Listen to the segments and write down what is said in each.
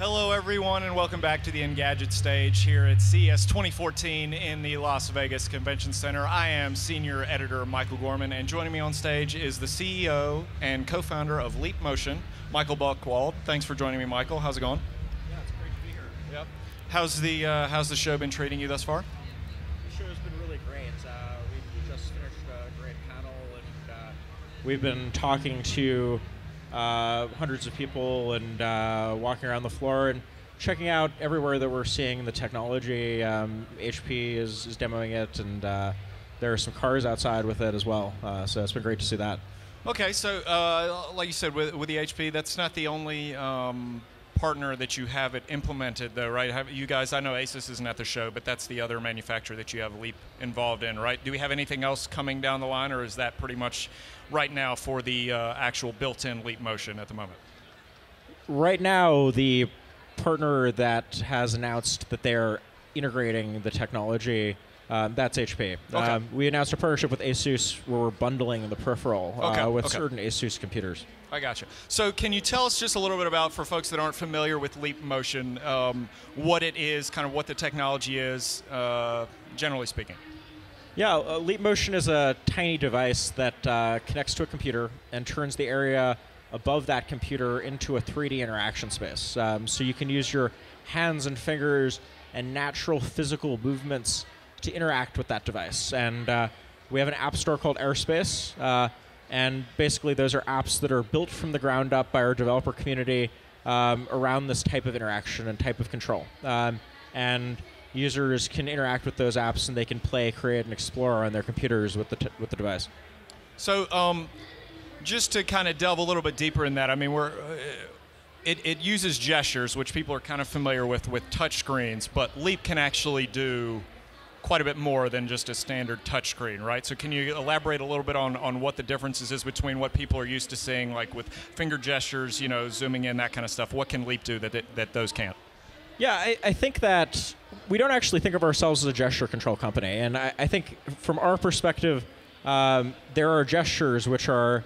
Hello, everyone, and welcome back to the Engadget stage here at CES 2014 in the Las Vegas Convention Center. I am Senior Editor Michael Gorman, and joining me on stage is the CEO and co-founder of Leap Motion, Michael Buckwald. Thanks for joining me, Michael. How's it going? Yeah, it's great to be here. Yep. How's the show been treating you thus far? The show's been really great. We just finished a great panel, and we've been talking to hundreds of people and walking around the floor and checking out everywhere that we're seeing the technology. HP is demoing it, and there are some cars outside with it as well. So it's been great to see that. Okay, so like you said, with the HP, that's not the only partner that you have it implemented, though, right? You guys, I know Asus isn't at the show, but that's the other manufacturer that you have Leap involved in, right? Do we have anything else coming down the line, or is that pretty much right now for the actual built-in Leap Motion at the moment? Right now, the partner that has announced that they're integrating the technology, that's HP. Okay. We announced a partnership with Asus where we're bundling the peripheral with certain Asus computers. I gotcha. So can you tell us just a little bit about, for folks that aren't familiar with Leap Motion, what it is, kind of what the technology is, generally speaking? Yeah, Leap Motion is a tiny device that connects to a computer and turns the area above that computer into a 3D interaction space. So you can use your hands and fingers and natural physical movements to interact with that device. And we have an app store called Airspace. And basically, those are apps that are built from the ground up by our developer community around this type of interaction and type of control. And users can interact with those apps, and they can play, create, and explore on their computers with the device. So just to kind of delve a little bit deeper in that, I mean, it uses gestures, which people are kind of familiar with touch screens, but Leap can actually do quite a bit more than just a standard touchscreen, right? So can you elaborate a little bit on what the differences is between what people are used to seeing, like with finger gestures, you know, zooming in, that kind of stuff? What can Leap do that those can't? Yeah, I think that we don't actually think of ourselves as a gesture control company. And I think from our perspective, there are gestures which are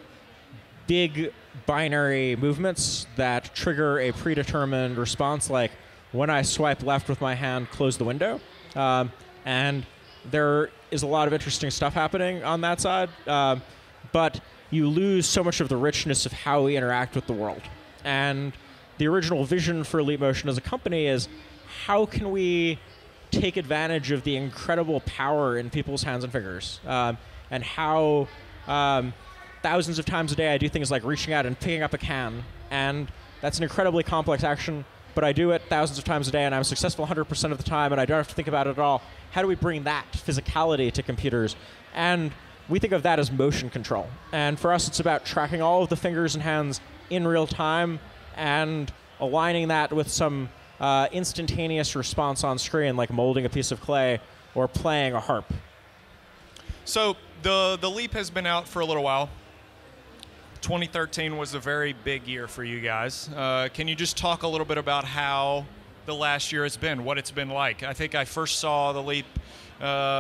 big binary movements that trigger a predetermined response, like when I swipe left with my hand, close the window. And there is a lot of interesting stuff happening on that side, but you lose so much of the richness of how we interact with the world. And the original vision for Leap Motion as a company is, how can we take advantage of the incredible power in people's hands and fingers, and how thousands of times a day I do things like reaching out and picking up a can, and that's an incredibly complex action, but I do it thousands of times a day, and I'm successful 100% of the time, and I don't have to think about it at all. How do we bring that physicality to computers? And we think of that as motion control. And for us, it's about tracking all of the fingers and hands in real time and aligning that with some instantaneous response on screen, like molding a piece of clay or playing a harp. So the Leap has been out for a little while. 2013 was a very big year for you guys. Can you just talk a little bit about how the last year has been, what it's been like? I think I first saw the Leap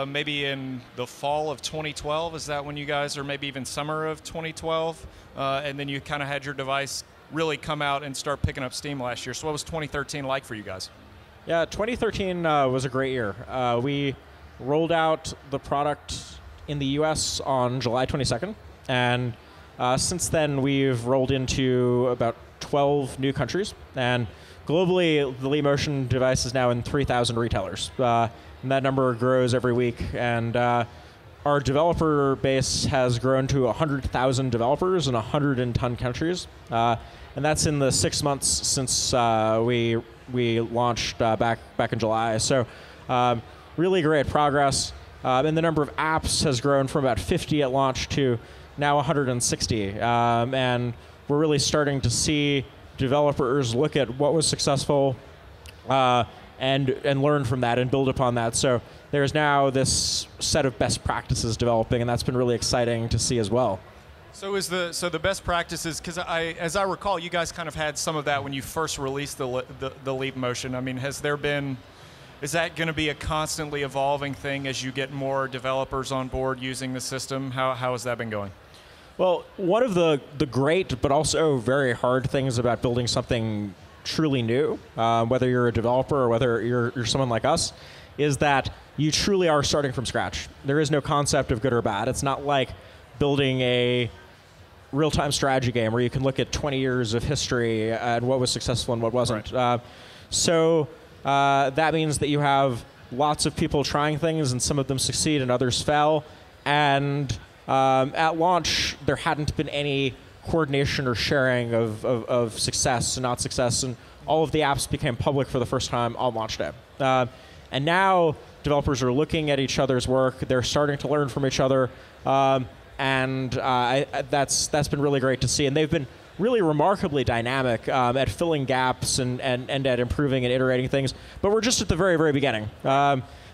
maybe in the fall of 2012. Is that when you guys, or maybe even summer of 2012? And then you kind of had your device really come out and start picking up steam last year. So what was 2013 like for you guys? Yeah, 2013 was a great year. We rolled out the product in the US on July 22nd. And since then, we've rolled into about 12 new countries. And globally, the Leap Motion device is now in 3,000 retailers. And that number grows every week. And our developer base has grown to 100,000 developers in 110 countries. And that's in the 6 months since we launched back in July. So really great progress. And the number of apps has grown from about 50 at launch to now 160. And we're really starting to see developers look at what was successful and learn from that and build upon that. So there's now this set of best practices developing, and that's been really exciting to see as well. So the best practices, because as I recall, you guys kind of had some of that when you first released the Leap Motion. I mean, is that going to be a constantly evolving thing as you get more developers on board using the system? How has that been going? Well, one of the great but also very hard things about building something truly new, whether you're a developer or whether you're someone like us, is that you truly are starting from scratch. There is no concept of good or bad. It's not like building a real-time strategy game where you can look at 20 years of history and what was successful and what wasn't. Right. So that means that you have lots of people trying things, and some of them succeed and others fail. And at launch, there hadn't been any coordination or sharing of success and not success, and all of the apps became public for the first time on launch day. And now developers are looking at each other's work. They're starting to learn from each other, and that's been really great to see. And they've been really remarkably dynamic at filling gaps and at improving and iterating things. But we're just at the very, very beginning.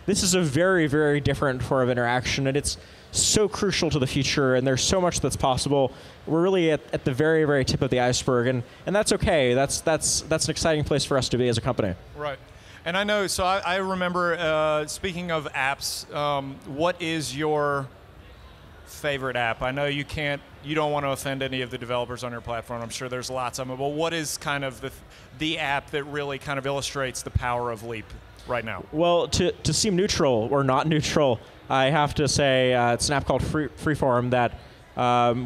This is a very, very different form of interaction, and it's so crucial to the future, and there's so much that's possible. We're really at the very, very tip of the iceberg, and that's okay. That's an exciting place for us to be as a company. Right. And I know, so I remember, speaking of apps, what is your favorite app? I know you don't want to offend any of the developers on your platform. I'm sure there's lots of them, but what is kind of the app that really kind of illustrates the power of Leap right now? Well, to seem neutral or not neutral, I have to say it's an app called Freeform that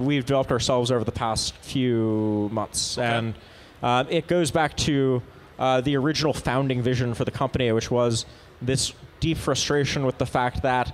we've developed ourselves over the past few months. Okay. And it goes back to the original founding vision for the company, which was this deep frustration with the fact that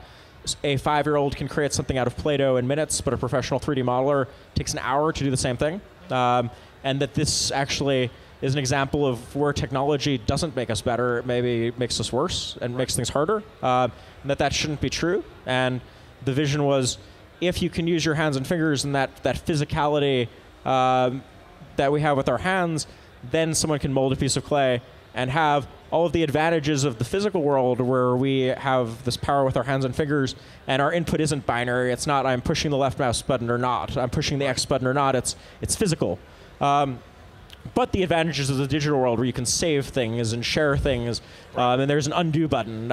a 5-year-old can create something out of Play-Doh in minutes, but a professional 3D modeler takes an hour to do the same thing. And that this actually is an example of where technology doesn't make us better, it maybe makes us worse and makes things harder, and that shouldn't be true. And the vision was, if you can use your hands and fingers and that physicality that we have with our hands, then someone can mold a piece of clay and have all of the advantages of the physical world where we have this power with our hands and fingers, and our input isn't binary. It's not I'm pushing the left mouse button or not, I'm pushing the X button or not. It's physical. But the advantages of the digital world where you can save things and share things, and there's an undo button.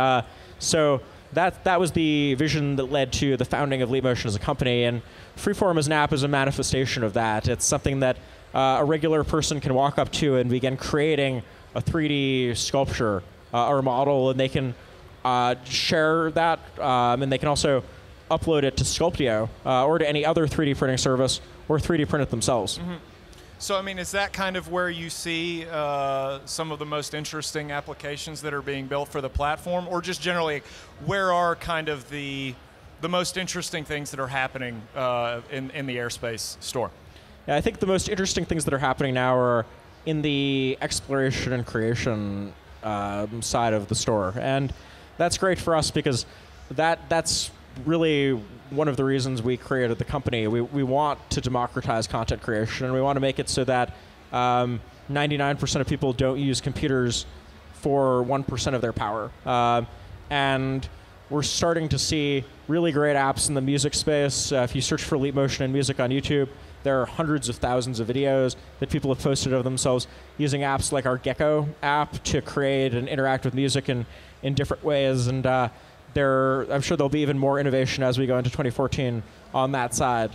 So that was the vision that led to the founding of Leapmotion as a company, and Freeform as an app is a manifestation of that. It's something that a regular person can walk up to and begin creating a 3D sculpture or model, and they can share that, and they can also upload it to Sculptio or to any other 3D printing service, or 3D print it themselves. Mm-hmm. So, I mean, is that kind of where you see some of the most interesting applications that are being built for the platform, or just generally, where are kind of the most interesting things that are happening in the Airspace store? Yeah, I think the most interesting things that are happening now are in the exploration and creation side of the store. And that's great for us because that's really one of the reasons we created the company. We want to democratize content creation, and we want to make it so that 99% of people don't use computers for 1% of their power. And we're starting to see really great apps in the music space. If you search for Leapmotion and music on YouTube, there are hundreds of thousands of videos that people have posted of themselves using apps like our Gecko app to create and interact with music in different ways. And I'm sure there'll be even more innovation as we go into 2014 on that side.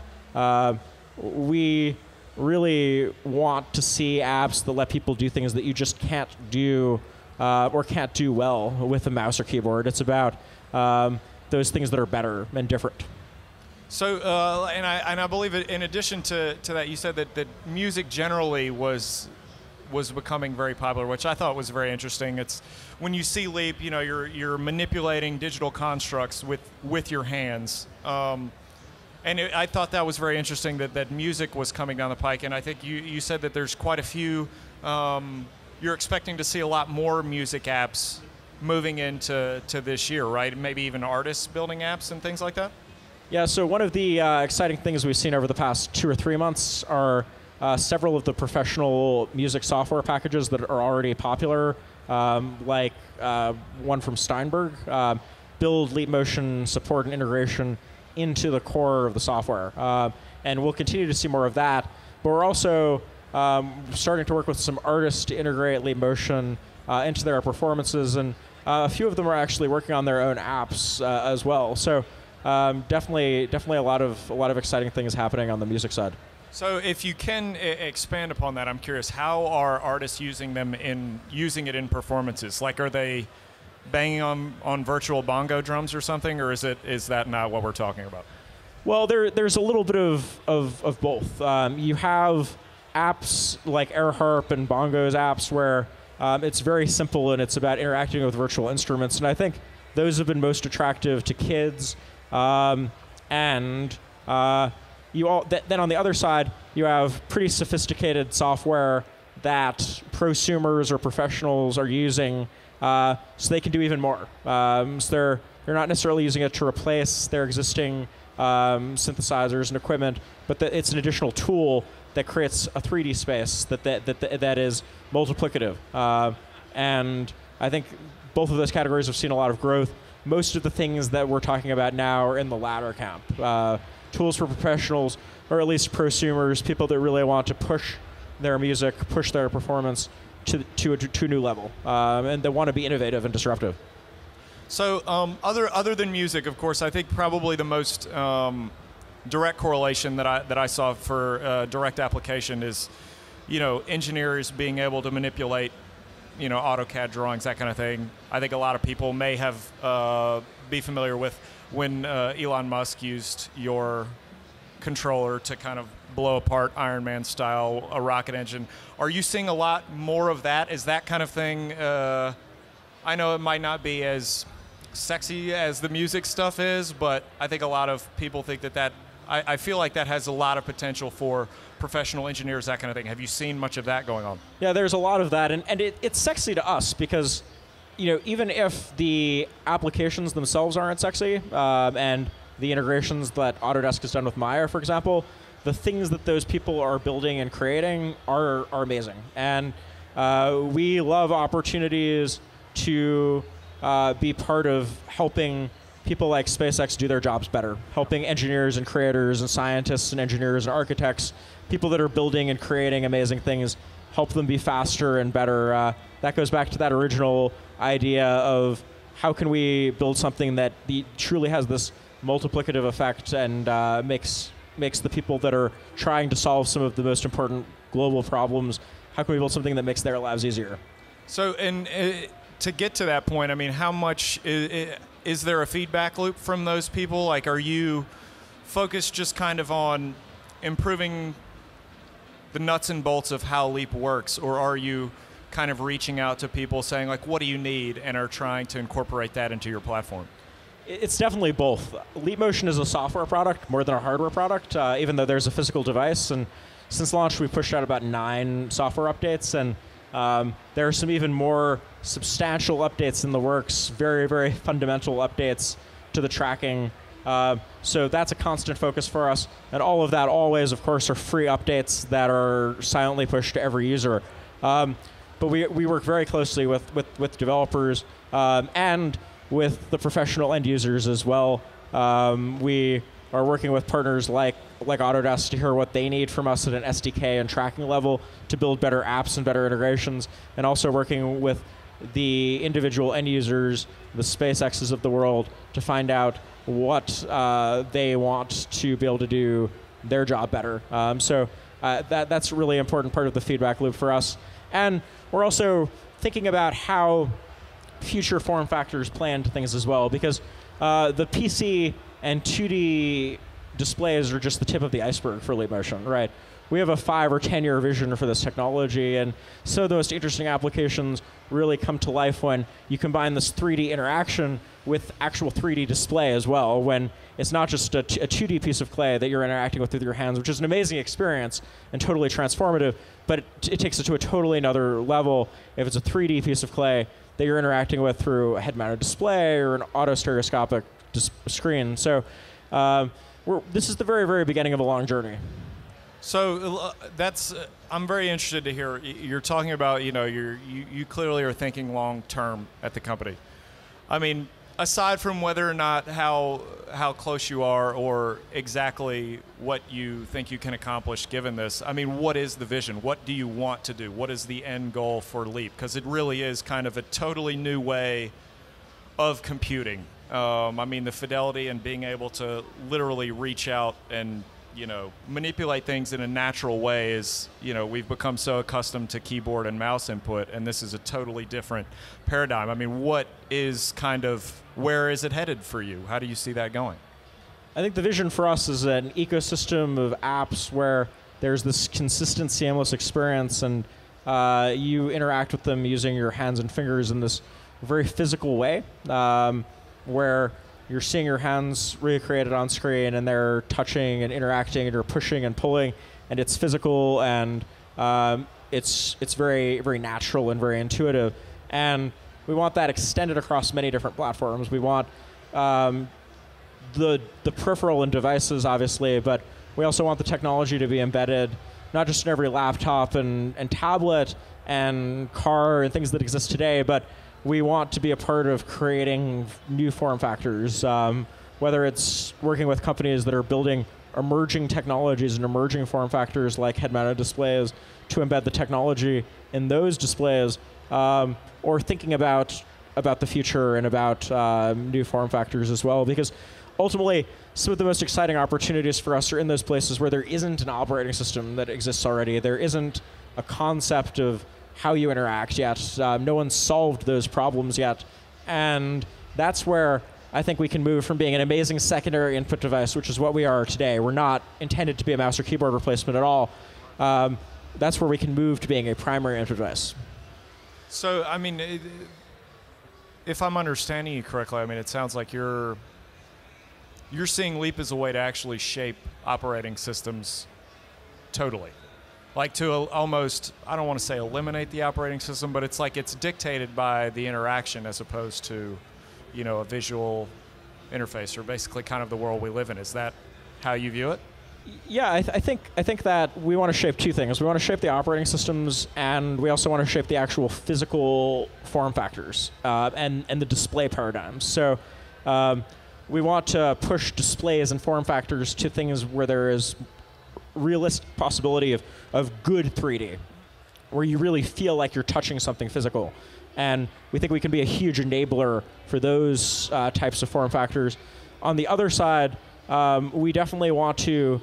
We really want to see apps that let people do things that you just can't do or can't do well with a mouse or keyboard. It's about those things that are better and different. So, and I believe in addition to that, you said that music generally was becoming very popular, which I thought was very interesting. It's when you see Leap, you know, you're manipulating digital constructs with your hands, and I thought that was very interesting that music was coming down the pike. And I think you said that there's quite a few. You're expecting to see a lot more music apps moving into this year, right? Maybe even artists building apps and things like that. Yeah, so one of the exciting things we've seen over the past 2 or 3 months are several of the professional music software packages that are already popular, like one from Steinberg, build Leapmotion support and integration into the core of the software. And we'll continue to see more of that. But we're also starting to work with some artists to integrate Leapmotion into their performances, and a few of them are actually working on their own apps as well. So definitely a lot of exciting things happening on the music side. So if you can expand upon that, I'm curious, how are artists using it in performances? Like, are they banging on virtual bongo drums or something, or is that not what we're talking about? Well, there's a little bit of both. You have apps like AirHarp and Bongo's apps where it's very simple and it's about interacting with virtual instruments, and I think those have been most attractive to kids. Then on the other side, you have pretty sophisticated software that prosumers or professionals are using, so they can do even more. So they're not necessarily using it to replace their existing synthesizers and equipment, but it's an additional tool that creates a 3D space that is multiplicative. And I think both of those categories have seen a lot of growth. Most of the things that we're talking about now are in the latter camp. Tools for professionals, or at least prosumers, people that really want to push their music, push their performance to a new level, and they want to be innovative and disruptive. So other than music, of course, I think probably the most direct correlation that I saw for direct application is, engineers being able to manipulate, AutoCAD drawings, that kind of thing. I think a lot of people may have be familiar with when Elon Musk used your controller to kind of blow apart Iron Man style a rocket engine. Are you seeing a lot more of that? Is that kind of thing? I know it might not be as sexy as the music stuff is, but I think a lot of people think that I feel like that has a lot of potential for professional engineers, that kind of thing. Have you seen much of that going on? Yeah, there's a lot of that, and it's sexy to us because, even if the applications themselves aren't sexy, and the integrations that Autodesk has done with Maya, for example, the things that those people are building and creating are amazing. And we love opportunities to be part of helping people like SpaceX do their jobs better, helping engineers and creators and scientists and engineers and architects, people that are building and creating amazing things, help them be faster and better. That goes back to that original idea of how can we build something that truly has this multiplicative effect and makes the people that are trying to solve some of the most important global problems, how can we build something that makes their lives easier? So, and to get to that point, I mean, how much is there a feedback loop from those people? Like, are you focused just kind of on improving the nuts and bolts of how Leap works, or are you kind of reaching out to people saying, like, what do you need, and are trying to incorporate that into your platform? It's definitely both. Leap Motion is a software product more than a hardware product, even though there's a physical device. And since launch, we've pushed out about 9 software updates, and there are some even more substantial updates in the works, very, very fundamental updates to the tracking. So that's a constant focus for us. And all of that always, of course, are free updates that are silently pushed to every user. But we work very closely with developers and with the professional end users as well. We are working with partners like Autodesk to hear what they need from us at an SDK and tracking level to build better apps and better integrations, and also working with the individual end users, the SpaceXs of the world, to find out what they want to be able to do their job better. So that's a really important part of the feedback loop for us. And we're also thinking about how future form factors play into things as well, because the PC and 2D displays are just the tip of the iceberg for Leap Motion, right? We have a 5 or 10 year vision for this technology, and some of the most interesting applications really come to life when you combine this 3D interaction with actual 3D display as well, when it's not just a 2D piece of clay that you're interacting with your hands, which is an amazing experience and totally transformative, but it takes it to a totally another level if it's a 3D piece of clay that you're interacting with through a head-mounted display or an auto-stereoscopic screen. So this is the very, very beginning of a long journey. So I'm very interested to hear. You're talking about, you clearly are thinking long term at the company. I mean, aside from whether or not how close you are or exactly what you think you can accomplish given this, I mean, what is the vision? What do you want to do? What is the end goal for Leap? Because it really is kind of a totally new way of computing. I mean, the fidelity and being able to literally reach out and manipulate things in a natural way is, we've become so accustomed to keyboard and mouse input, and this is a totally different paradigm. I mean, where is it headed for you? How do you see that going? I think the vision for us is an ecosystem of apps where there's this consistent, seamless experience, and you interact with them using your hands and fingers in this very physical way, where you're seeing your hands recreated on screen, and they're touching and interacting, and you're pushing and pulling, and it's physical, and it's very, very natural and very intuitive. And we want that extended across many different platforms. We want the peripheral and devices, obviously, but we also want the technology to be embedded not just in every laptop and tablet and car and things that exist today, but we want to be a part of creating new form factors, whether it's working with companies that are building emerging technologies and emerging form factors like head-mounted displays to embed the technology in those displays, or thinking about the future and about new form factors as well. Because ultimately, some of the most exciting opportunities for us are in those places where there isn't an operating system that exists already. There isn't a concept of how you interact yet. No one's solved those problems yet. And that's where I think we can move from being an amazing secondary input device, which is what we are today. We're not intended to be a mouse or keyboard replacement at all. That's where we can move to being a primary input device. So, I mean, if I'm understanding you correctly, I mean, it sounds like you're seeing Leap as a way to actually shape operating systems totally. Like to almost, I don't want to say eliminate the operating system, but it's like it's dictated by the interaction as opposed to, a visual interface, or basically kind of the world we live in. Is that how you view it? Yeah, I think that we want to shape two things. We want to shape the operating systems, and we also want to shape the actual physical form factors and the display paradigms. So we want to push displays and form factors to things where there is realistic possibility of good 3D, where you really feel like you're touching something physical. And we think we can be a huge enabler for those types of form factors. On the other side, we definitely want to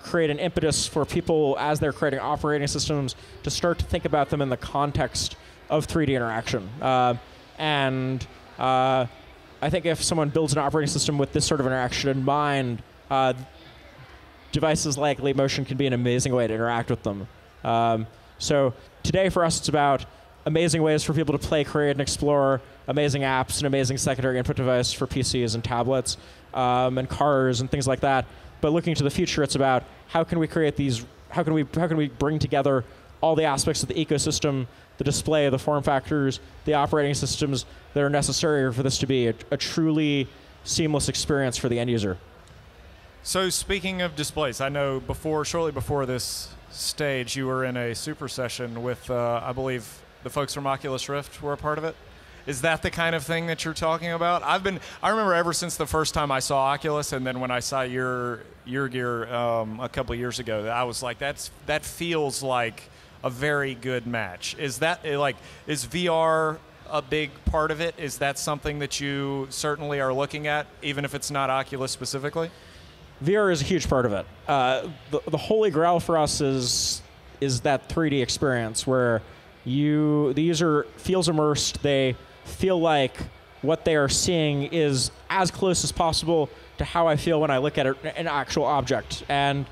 create an impetus for people as they're creating operating systems to start to think about them in the context of 3D interaction. I think if someone builds an operating system with this sort of interaction in mind, devices like Leap Motion can be an amazing way to interact with them. So today for us, it's about amazing ways for people to play, create, and explore amazing apps, and amazing secondary input device for PCs and tablets, and cars and things like that. But looking to the future, it's about how can we create these, how can we bring together all the aspects of the ecosystem, the display, the form factors, the operating systems that are necessary for this to be a truly seamless experience for the end user. So speaking of displays, I know shortly before this stage, you were in a super session with, I believe, the folks from Oculus Rift were a part of it. Is that the kind of thing that you're talking about? I remember ever since the first time I saw Oculus, and then when I saw your gear a couple of years ago, I was like, that feels like a very good match. Is VR a big part of it? Is that something that you certainly are looking at, even if it's not Oculus specifically? VR is a huge part of it. The holy grail for us is that 3D experience where the user feels immersed. They feel like what they are seeing is as close as possible to how I feel when I look at an actual object. And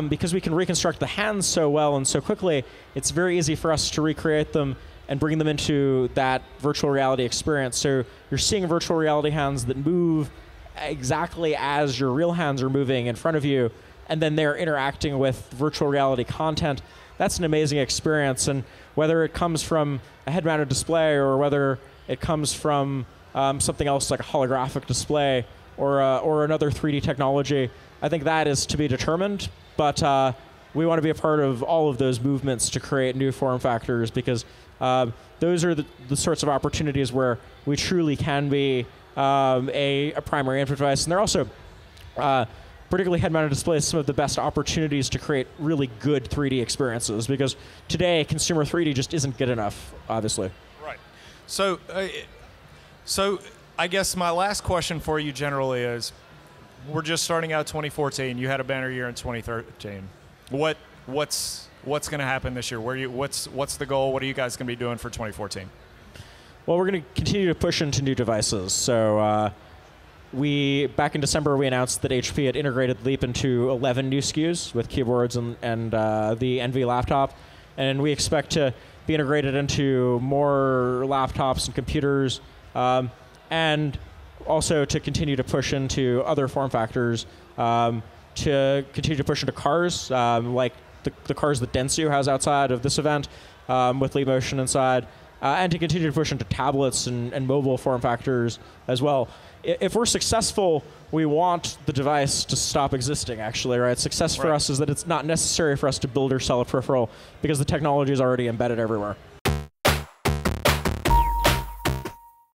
because we can reconstruct the hands so well and so quickly, it's very easy for us to recreate them and bring them into that virtual reality experience. So you're seeing virtual reality hands that move exactly as your real hands are moving in front of you, and then they're interacting with virtual reality content. That's an amazing experience. And whether it comes from a head-mounted display or whether it comes from something else like a holographic display or another 3D technology, I think that is to be determined. But we want to be a part of all of those movements to create new form factors, because those are the sorts of opportunities where we truly can be a primary input device. And they're also, particularly head-mounted displays, some of the best opportunities to create really good 3D experiences, because today consumer 3D just isn't good enough, obviously. Right. So I guess my last question for you generally is, we're just starting out 2014. You had a banner year in 2013. What's going to happen this year? What's the goal? What are you guys going to be doing for 2014? Well, we're going to continue to push into new devices. So back in December, we announced that HP had integrated Leap into 11 new SKUs with keyboards and the Envy laptop. And we expect to be integrated into more laptops and computers, and also to continue to push into other form factors, to continue to push into cars, like the cars that Dentsu has outside of this event, with Leap Motion inside, and to continue to push into tablets and mobile form factors as well. If we're successful, we want the device to stop existing, actually, right? Success for us is that it's not necessary for us to build or sell a peripheral because the technology is already embedded everywhere.